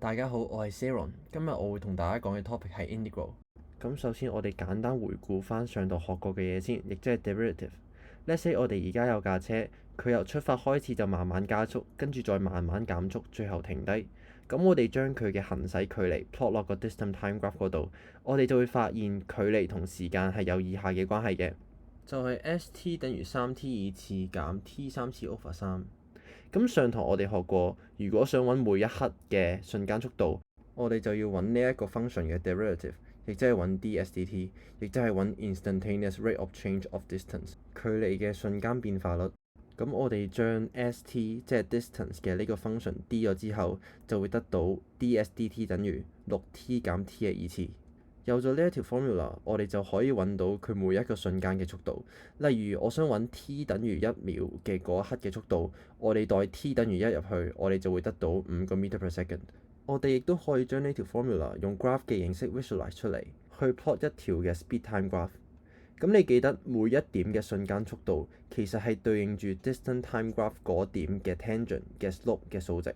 大家好，我係 Saron。今日我會同大家講嘅 topic 係 integral。咁首先我哋簡單回顧翻上度學過嘅嘢先，亦即係 derivative。Let's say 我哋而家有架車，佢由出發開始就慢慢加速，跟住再慢慢減速，最後停低。咁我哋將佢嘅行駛距離 plot 落個 distance time graph 嗰度，我哋就會發現距離同時間係有以下嘅關係嘅，就係 st 等於3t2次減 t 3次 over 3。咁上堂我哋學過，如果想揾每一刻嘅瞬間速度，我哋就要揾呢一個 function 嘅 derivative，亦即係揾 ds/dt，亦即係揾 instantaneous rate of change of distance， 距離嘅瞬間變化率。咁我哋將 st 即係 distance 嘅呢個 function d 咗之後，就會得到 ds/dt 等於 6t 減 t 嘅2次。有咗呢一條 formula，我哋就可以揾到佢每一個瞬間嘅速度。例如，我想揾 t 等於1秒嘅嗰一刻嘅速度，我哋代 t 等於1入去，我哋就會得到5個 meter per second。我哋亦都可以將呢條 formula 用 graph 嘅形式 visualize 出嚟，去 plot 一條嘅 speed time graph。咁你記得每一點嘅瞬間速度其實係對應住 distance time graph 嗰點嘅 tangent 嘅 slope 嘅數值。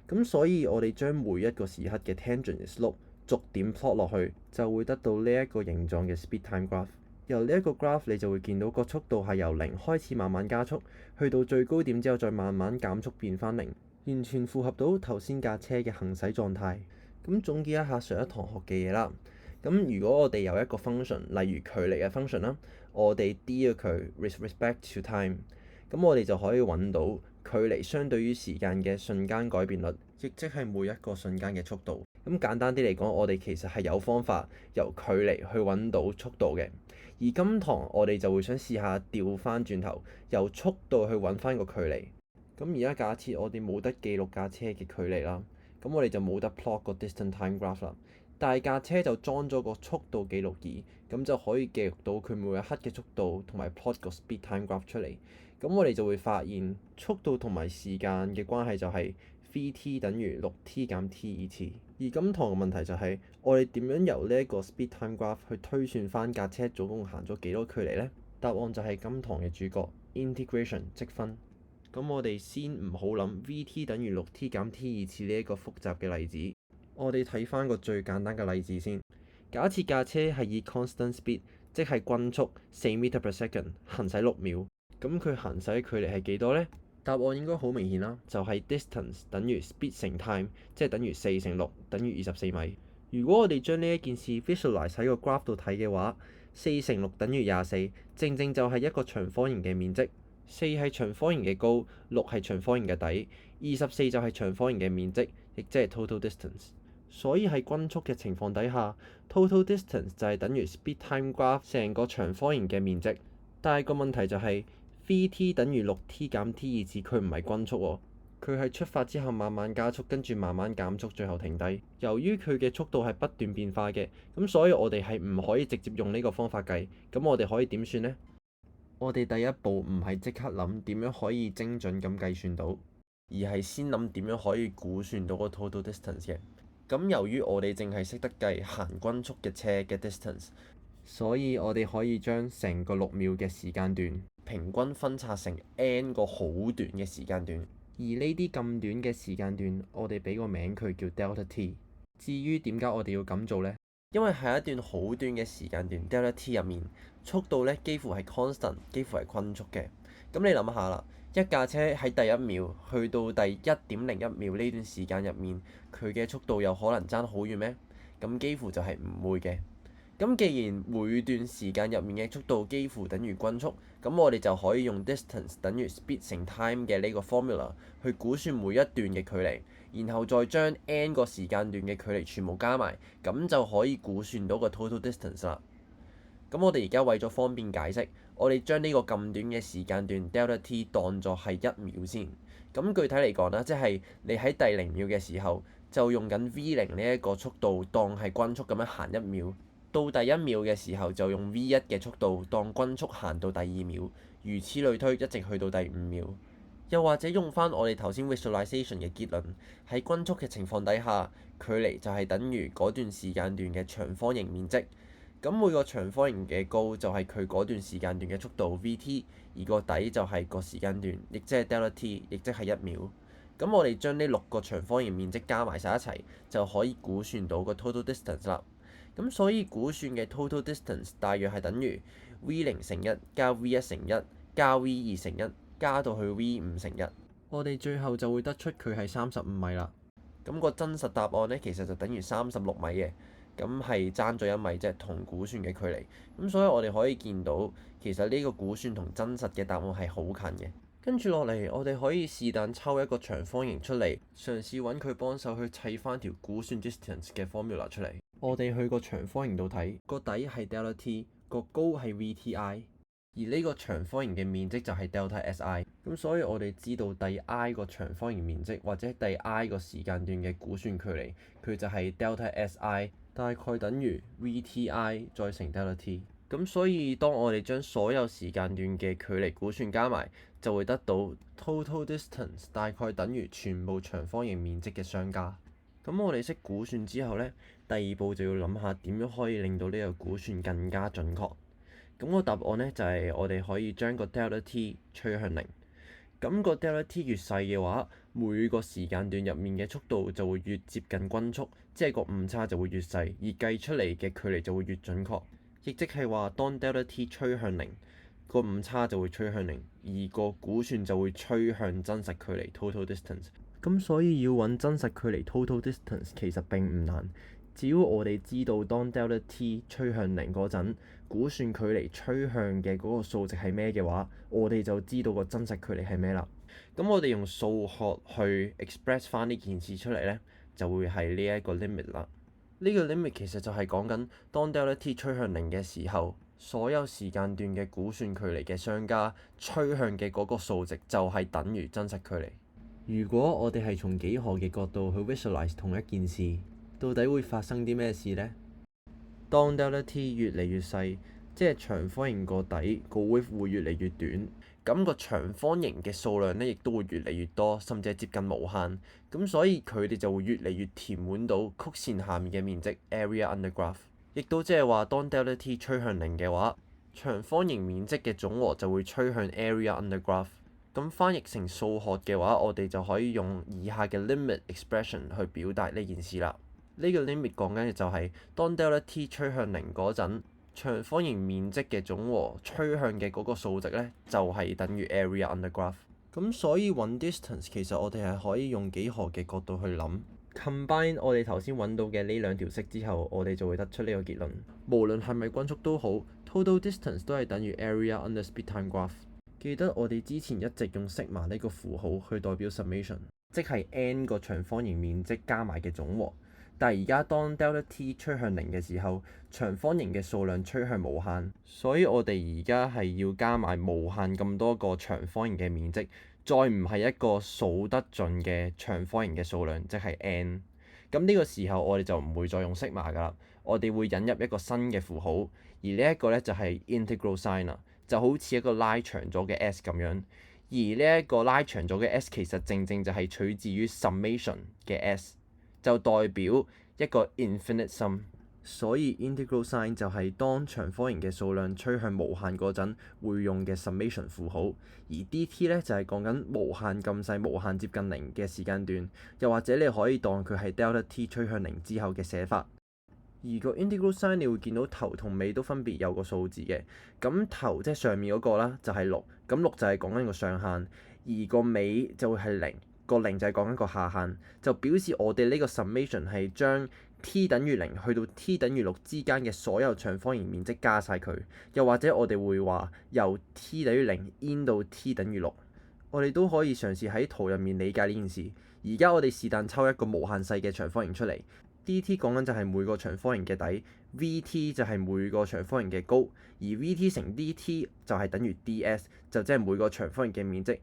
咁所以我哋將每一個時刻嘅 tangent 嘅 slope逐點 plot 落去，就會得到呢一個形狀嘅 speed time graph。由呢一個 graph 你就會見到個速度係由0開始慢慢加速，去到最高點之後再慢慢減速變返0，完全符合到頭先架車嘅行駛狀態。咁總結一下上一堂學嘅嘢啦。咁如果我哋有一個 function，例如距離嘅 function 啦，我哋 d 咗佢 with respect to time，咁我哋就可以揾到距離相對於時間嘅瞬間改變率，亦即係每一個瞬間嘅速度。咁簡單啲嚟講，我哋其實係有方法由距離去揾到速度嘅。而今堂我哋就會想試下調翻轉頭，由速度去揾翻個距離。咁而家假設我哋冇得記錄架車嘅距離啦，咁我哋就冇得 plot 個 distance time graph 啦。但係架車就裝咗個速度記錄儀，咁就可以記錄到佢每一刻嘅速度同埋 plot 個 speed time graph 出嚟。咁我哋就會發現速度同埋時間嘅關係就係 v_t 等於 6t 減 t 2次。而今堂嘅問題就係我哋點樣由呢一個 speed time graph 去推算翻架車總共行咗幾多距離呢？答案就係今堂嘅主角 integration 積分。咁我哋先唔好諗 v_t 等於 6t 減 t 2次呢一個複雜嘅例子。我哋睇翻個最簡單嘅例子先。假設架車係以 constant speed，即係均速4 meter per second 行駛6秒，咁佢行駛距離係幾多呢？答案應該好明顯啦，就係 distance 等於 speed 乘 time，即係等於4乘6等於24米。如果我哋將呢一件事 visualize 喺個 graph 度睇嘅話，4乘6等於24，正正就係一個長方形嘅面積。4係長方形嘅高，6係長方形嘅底，24就係長方形嘅面積，亦即係 total distance。所以喺均速嘅情況底下 ，total distance 就係等於 speed time graph 成個長方形嘅面積。但係個問題就係 v_t 等於 6t 減 t 2次，佢唔係均速喎，佢係出發之後慢慢加速，跟住慢慢減速，最後停低。由於佢嘅速度係不斷變化嘅，咁所以我哋係唔可以直接用呢個方法計。咁我哋可以點算呢？我哋第一步唔係即刻諗點樣可以精準咁計算到，而係先諗點樣可以估算到個 total distance 嘅。咁由於我哋淨係識得計行均速嘅車嘅 distance，所以我哋可以將成個6秒嘅時間段平均分拆成 n 個好短嘅時間段，而呢啲咁短嘅時間段，我哋俾個名佢叫 delta t。至於點解我哋要咁做呢？因為喺一段好短嘅時間段 delta t 入面，速度咧幾乎係 constant，幾乎係均速嘅。咁你諗下啦，一架車喺第一秒去到第1.01秒呢段時間入面，佢嘅速度有可能爭好遠咩？咁幾乎就係唔會嘅。咁既然每段時間入面嘅速度幾乎等於均速，咁我哋就可以用 distance 等於 speed 乘 time 嘅呢個 formula 去估算每一段嘅距離，然後再將 n 個時間段嘅距離全部加埋，咁就可以估算到個 total distance 啦。咁我哋而家為咗方便解釋，我哋將呢個咁短嘅時間段 delta t 當作係1秒先。咁具體嚟講啦，即係你喺第0秒嘅時候就用緊 v0呢一個速度當係均速咁樣行1秒。到第1秒嘅時候就用 v1 嘅速度當均速行到第2秒，如此類推，一直去到第5秒。又或者用翻我哋頭先 visualization 嘅結論，喺均速嘅情況底下，距離就係等於嗰段時間段嘅長方形面積。咁每個長方形嘅高就係佢嗰段時間段嘅速度 v_t，而個底就係個時間段，亦即係 delta t，亦即係1秒。咁我哋將呢6個長方形面積加埋晒一齊，就可以估算到個 total distance 啦。咁所以估算嘅 total distance 大約係等於 v0 乘1加 v1 乘1加 v2 乘1加到去 v5 乘1。我哋最後就會得出佢係35米啦。咁個真實答案呢，其實就等於36米嘅，咁係爭咗1米啫，同估算嘅距離。咁所以我哋可以見到，其實呢個估算同真實嘅答案係好近嘅。跟住落嚟，我哋可以是但抽一個長方形出嚟，嘗試揾佢幫手去砌翻條估算 distance 嘅 formula 出嚟。我哋去個長方形度睇，個底係 delta t，個高係 vti，而呢個長方形嘅面積就係 delta si。咁所以我哋知道第 i 個長方形面積或者第 i 個時間段嘅估算距離，佢就係 delta si，大概等於 vti 再乘 delta t。咁所以當我哋將所有時間段嘅距離估算加埋，就會得到 total distance 大概等於全部長方形面積嘅相加。咁我哋識估算之後呢，第二步就要諗下點樣可以令到呢個估算更加準確。咁個答案呢，就係我哋可以將個 delta t 趨向0。咁個 delta t 越細嘅話，每個時間段入面嘅速度就會越接近均速，即係個誤差就會越細，而計出嚟嘅距離就會越準確。亦即係話，當 delta t 趨向0，個誤差就會趨向0，而個估算就會趨向真實距離 total distance。咁所以要揾真實距離 total distance 其實並唔難，只要我哋知道當 delta t 趨向0嗰陣，估算距離趨向嘅嗰個數值係咩嘅話，我哋就知道個真實距離係咩啦。咁我哋用數學去 express 翻呢件事出嚟呢，就會係呢一個 limit 啦。呢個 limit 其實就係講緊當 delta t 趨向0嘅時候，所有時間段嘅估算距離嘅相加趨向嘅嗰個數值就係等於真實距離。如果我哋係從幾何嘅角度去 visualize 同一件事，到底會發生啲咩事呢？當 delta t 越嚟越細，即係長方形個底個 width 會越嚟越短，咁個長方形嘅數量呢亦都會越嚟越多，甚至係接近無限。咁所以佢哋就會越嚟越填滿到曲線下面嘅面積 area under graph。亦都即係話，當 delta t 趨向0嘅話，長方形面積嘅總和就會趨向 area under graph。咁翻譯成數學嘅話，我哋就可以用以下嘅 limit expression 去表達呢件事啦。呢個 limit 講緊嘅就係當 delta t 趨向0嗰陣，長方形面積嘅總和趨向嘅嗰個數值呢，就係等於 area under graph。咁所以揾 distance 其實我哋係可以用幾何嘅角度去諗。Combine 我哋頭先揾到嘅呢兩條式之後，我哋就會得出呢個結論。無論係咪均速都好，total distance 都係等於 area under speedtime graph。記得我哋之前一直用 sigma 呢個符號去代表 summation，即係 n 個長方形面積加埋嘅總和。但係而家當 delta t 趨向0嘅時候，長方形嘅數量趨向無限，所以我哋而家係要加埋無限咁多個長方形嘅面積，再唔係一個數得盡嘅長方形嘅數量，即係 n。咁呢個時候我哋就唔會再用 sigma 㗎啦，我哋會引入一個新嘅符號，而呢一個咧就係 integral sign 啦。就好似一個拉長咗嘅 s 咁樣，而呢一個拉長咗嘅 s 其實正正就係取自於 summation 嘅 s， 就代表一個 infinite sum。所以 integral sign 就係當長方形嘅數量趨向無限嗰陣會用嘅 summation 符號，而 dt 咧就係講緊無限咁細、無限接近0嘅時間段，又或者你可以當佢係 delta t 趨向0之後嘅寫法。而個 integral sign 你會見到頭同尾都分別有個數字嘅，咁頭即係上面嗰個啦就係6，咁6就係講緊個上限，而個尾就會係0，個0就係講緊個下限，就表示我哋呢個 summation 係將 t 等於0去到 t 等於6之間嘅所有長方形面積加晒佢，又或者我哋會話由 t 等於0 in 到 t 等於6。我哋都可以嘗試喺圖入面理解呢件事。而家我哋是但抽一個無限細嘅長方形出嚟。dt 講緊就係每個長方形嘅底 ，vt 就係每個長方形嘅高，而 vt 乘 dt 就係等於 ds， 就即係每個長方形嘅面積，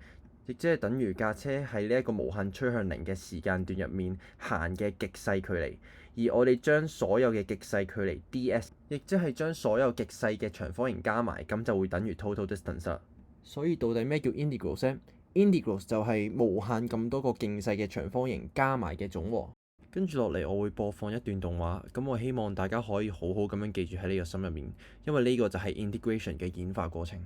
亦即係等於架車喺呢一個無限趨向0嘅時間段入面行嘅極細距離。而我哋將所有嘅極細距離 ds， 亦即係將所有極細嘅長方形加埋，咁就會等於 total distance 啦。所以到底咩叫 integrals 呢？ integrals 就係無限咁多個勁細嘅長方形加埋嘅總和。跟住落嚟，我會播放一段動畫，咁我希望大家可以好好咁樣記住喺呢個心入面，因為呢個就係 integration 嘅演化過程。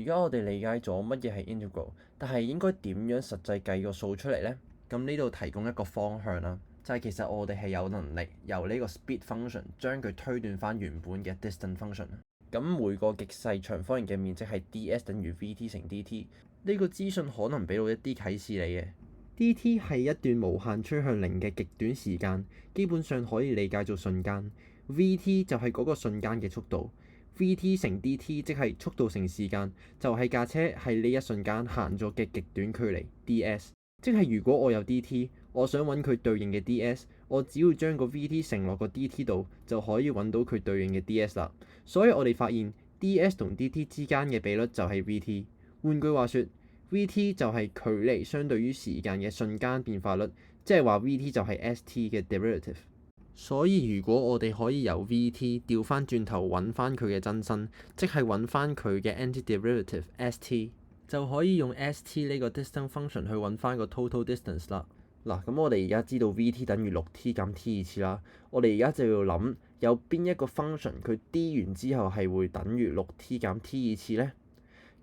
家我哋理解咗乜嘢係 integral，但係應該點樣實際計個數出嚟呢？咁呢度提供一個方向啦，就係其實我哋係有能力由呢個 speed function 將佢推斷翻原本嘅 distance function。咁每個極細長方形嘅面積係 ds 等於 vt 乘 dt。呢個資訊可能俾到一啲啟示你嘅。dt 係一段無限趨向零嘅極短時間，基本上可以理解做瞬間。vt 就係嗰個瞬間嘅速度。vt 乘 dt 即係速度乘時間，就係架車喺呢一瞬間行咗嘅極短距離 ds。即係如果我有 dt，我想揾佢對應嘅 ds，我只要將個 vt 乘落個 dt 度，就可以揾到佢對應嘅 ds 啦。所以我哋發現 ds 同 dt 之間嘅比率就係 vt。換句話說，vt 就係距離相對於時間嘅瞬間變化率，即係話 vt 就係 st 嘅 derivative。所以如果我哋可以由 vt 調翻轉頭揾翻佢嘅真身，即係揾翻佢嘅 antiderivative st，就可以用 st 呢個 distance function 去揾翻個 total distance 啦。嗱，咁我哋而家知道 vt 等於 6t 減 t 二次啦，我哋而家就要諗有邊一個 function 佢 d 完之後係會等於 6t 減 t 二次呢？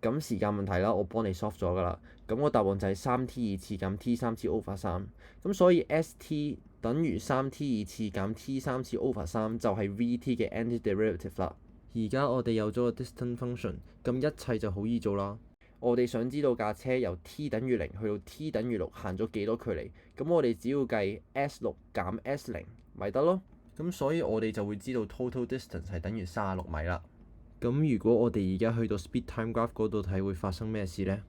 咁時間問題啦，我幫你 solve 咗㗎啦。咁個答案就係 3t 二次減 t 三次 over 3。咁所以 st 等於 3t 二次減 t 三次 over 3就係 vt 嘅 antiderivative 啦。而家我哋有咗個 distance function，咁一切就好易做啦。我哋想知道架車由 t 等於0去到 t 等於6行咗幾多距離，咁我哋只要計 s6 減 s0咪得咯。咁所以我哋就會知道 total distance 係等於36米啦。咁如果我哋而家去到 speed time graph 嗰度睇，會發生咩事呢？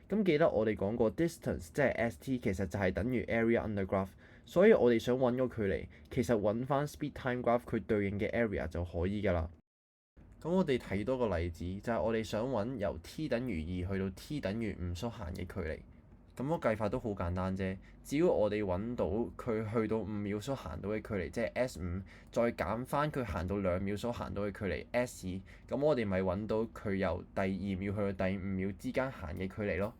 咁記得我哋講過 distance 即係 st 其實就係等於 area under graph，所以我哋想揾個距離，其實揾翻 speed time graph 佢對應嘅 area 就可以㗎啦。咁我哋睇多個例子，就係我哋想揾由 t 等於2去到 t 等於5所行嘅距離。咁個計法都好簡單啫，只要我哋揾到佢去到5秒所行到嘅距離，即係 s5，再減翻佢行到2秒所行到嘅距離 s2，咁我哋咪揾到佢由第2秒去到第5秒之間行嘅距離咯。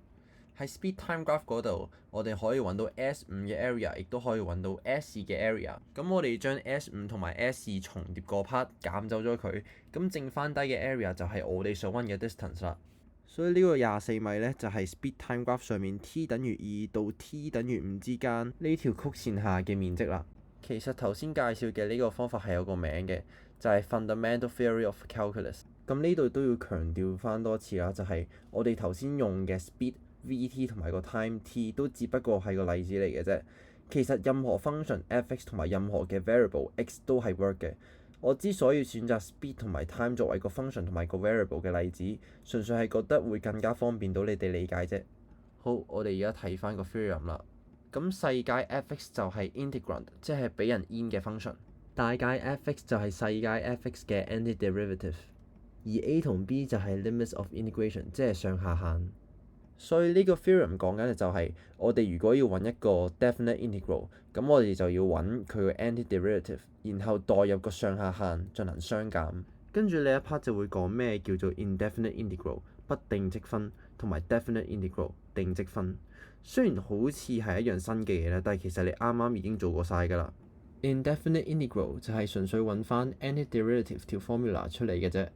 喺 speed time graph 嗰度，我哋可以揾到 S5 嘅 area， 亦都可以揾到 S2 嘅 area。咁我哋將 S5 同埋 S2 重疊個 part 減走咗佢，咁剩翻低嘅 area 就係我哋想揾嘅 distance 啦。所以呢個24米呢，就係 speed time graph 上面 t 等於2到 t 等於5之間呢條曲線下嘅面積啦。其實頭先介紹嘅呢個方法係有個名嘅，就係 Fundamental Theory of Calculus。咁呢度都要強調翻多次啦，就係我哋頭先用嘅 speed vt 同埋個 time t 都只不過係個例子嚟嘅啫。其實任何 function f(x) 同埋任何嘅 variable x 都係 work 嘅。我之所以選擇 speed 同埋 time 作為個 function 同埋個 variable 嘅例子，純粹係覺得會更加方便到你哋理解啫。好，我哋而家睇翻個 theorem 啦。咁細界 f(x) 就係 integrand，即係俾人 in 嘅 function。大界 f(x) 就係細界 f(x) 嘅 antiderivative。而 a 同 b 就係 limits of integration，即係上下限。所以呢個 theorem 講緊嘅就係我哋如果要揾一個 definite integral，咁我哋就要揾佢嘅 antiderivative，然後代入個上下限進行相減。跟住呢一 part 就會講咩叫做 indefinite integral 不定積分，同埋 definite integral 定積分。雖然好似係一樣新嘅嘢啦，但係其實你啱啱已經做過晒㗎啦。Indefinite integral 就係純粹揾翻 antiderivative 條 formula 出嚟嘅啫。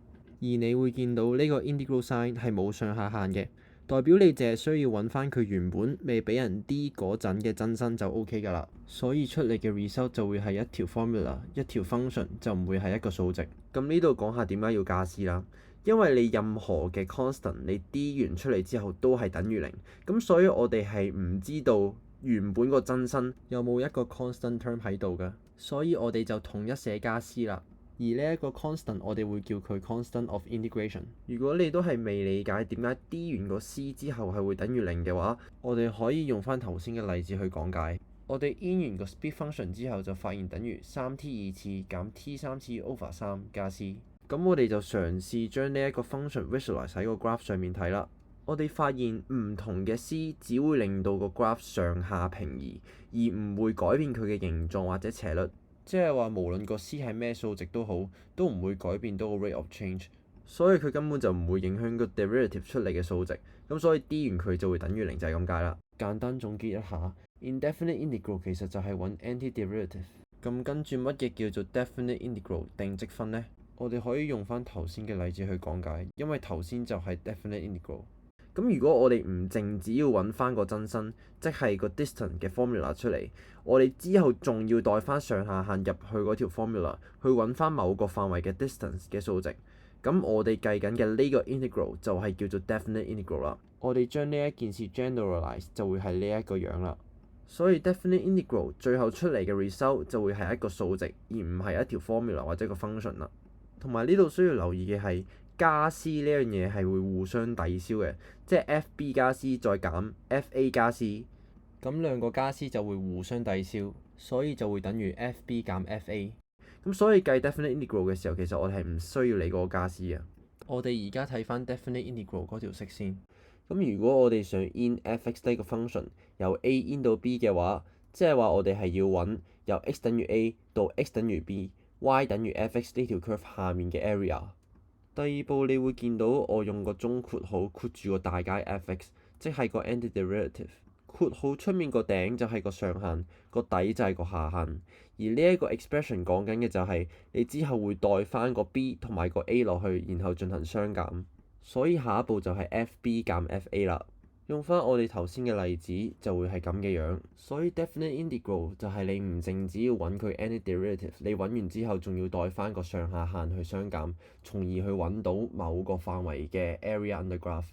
而你會見到呢個 integral sign 係冇上下限嘅，代表你淨係需要揾翻佢原本未俾人 d 嗰陣嘅真身就 OK 㗎啦。所以出嚟嘅 result 就會係一條 formula， 一條 function， 就唔會係一個數值。咁呢度講下點解要加 c 啦。因為你任何嘅 constant 你 d 完出嚟之後都係等於0，咁所以我哋係唔知道原本個真身有冇一個 constant term 喺度㗎，所以我哋就統一寫加 c 啦。而呢一個 constant 我哋會叫佢 constant of integration。如果你都係未理解點解 d 完個 c 之後係會等於0嘅話，我哋可以用翻頭先嘅例子去講解。我哋 in 完個 speed function 之後就發現等於 3t 二次減 t 三次 over 3加 c。咁我哋就嘗試將呢一個 function visualize 喺個 graph 上面睇啦。我哋發現唔同嘅 c 只會令到個 graph 上下平移，而唔會改變佢嘅形狀或者斜率。即係話無論個 c 係咩數值都好，都唔會改變到個 rate of change，所以佢根本就唔會影響個 derivative 出嚟嘅數值。咁所以 d 完佢就會等於0，就係咁解啦。簡單總結一下 ，indefinite integral 其實就係揾 antiderivative。咁跟住乜嘢叫做 definite integral 定積分呢？我哋可以用翻頭先嘅例子去講解，因為頭先就係 definite integral。咁如果我哋唔淨只要揾翻個真身，即係個 distance 嘅 formula 出嚟，我哋之後仲要代翻上下限入去嗰條 formula 去揾翻某個範圍嘅 distance 嘅數值，咁我哋計緊嘅呢個 integral 就係叫做 definite integral 啦。我哋將呢一件事 generalize 就會係呢一個樣啦。所以 definite integral 最後出嚟嘅 result 就會係一個數值，而唔係一條 formula 或者個 function 啦。同埋呢度需要留意嘅係，加 c 呢樣嘢係會互相抵消嘅，即係 fb 加 c 再減 fa 加 c， 咁兩個加 c 就會互相抵消，所以就會等於 fb 減 fa。咁所以計 definite integral 嘅時候，其實我哋係唔需要理嗰個加 c 嘅。我哋而家睇翻 definite integral 嗰條式先。咁如果我哋想 in f(x) 呢個 function 由 a in 到 b 嘅話，即係話我哋係要揾由 x 等於 a 到 x 等於 b，y 等於 f(x) 呢條 curve 下面嘅 area。第二步你會見到我用個中括號括住個大階 f(x), 即係個 antiderivative。括號出面個頂就係個上限，個底就係個下限。而呢一個 expression 講緊嘅就係你之後會代翻個 b 同埋個 a 落去，然後進行相減。所以下一步就係 fb 減 fa 啦。用翻我哋頭先嘅例子就會係咁嘅樣。所以 definite integral 就係你唔淨只要揾佢 antiderivative，你揾完之後仲要代翻個上下限去相減，從而去揾到某個範圍嘅 area under graph。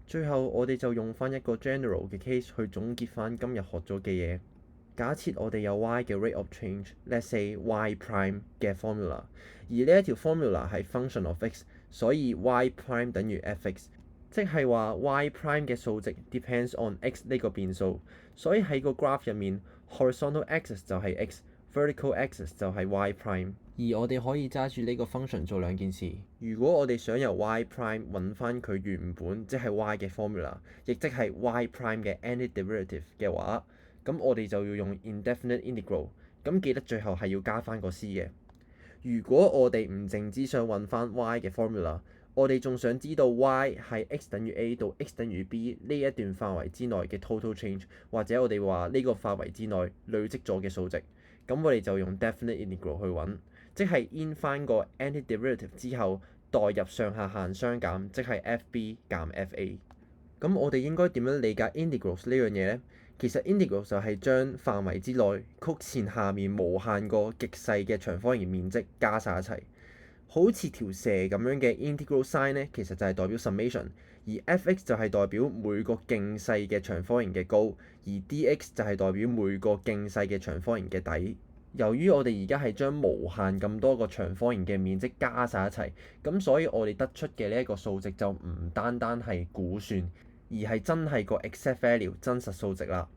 最後我哋就用翻一個 general 嘅 case 去總結翻今日學咗嘅嘢。假設我哋有 y 嘅 rate of change，let's say y prime 嘅 formula， 而呢一條 formula 係 function of x， 所以 y prime 等於 f(x)， 即係話 y prime 嘅數值 depends on x 呢個變數，所以喺個 graph 入面 horizontal axis 就係 x，vertical axis 就係 y prime。而我哋可以揸住呢個 function 做兩件事。如果我哋想由 y prime 揾翻佢原本即係 y 嘅 formula， 亦即係 y prime 嘅 antiderivative 嘅話，咁我哋就要用 indefinite integral， 咁記得最後係要加翻個 c 嘅。如果我哋唔淨只想揾翻 y 嘅 formula， 我哋仲想知道 y 係 x 等於 a 到 x 等於 b 呢一段範圍之內嘅 total change， 或者我哋話呢個範圍之內累積咗嘅數值，咁我哋就用 definite integral 去揾，即係 in 翻個 antiderivative 之後代入上下限相減，即係 fb 減 fa。咁我哋應該點樣理解 integrals 呢樣嘢呢？其實 integral 就係將範圍之內曲線下面無限個極細嘅長方形面積加晒一齊，好似條蛇咁樣嘅 integral sign 呢，其實就係代表 summation， 而 f(x) 就係代表每個勁細嘅長方形嘅高，而 dx 就係代表每個勁細嘅長方形嘅底。由於我哋而家係將無限咁多個長方形嘅面積加晒一齊，咁所以我哋得出嘅呢一個數值就唔單單係估算，而係真係個 exact value 真實數值啦。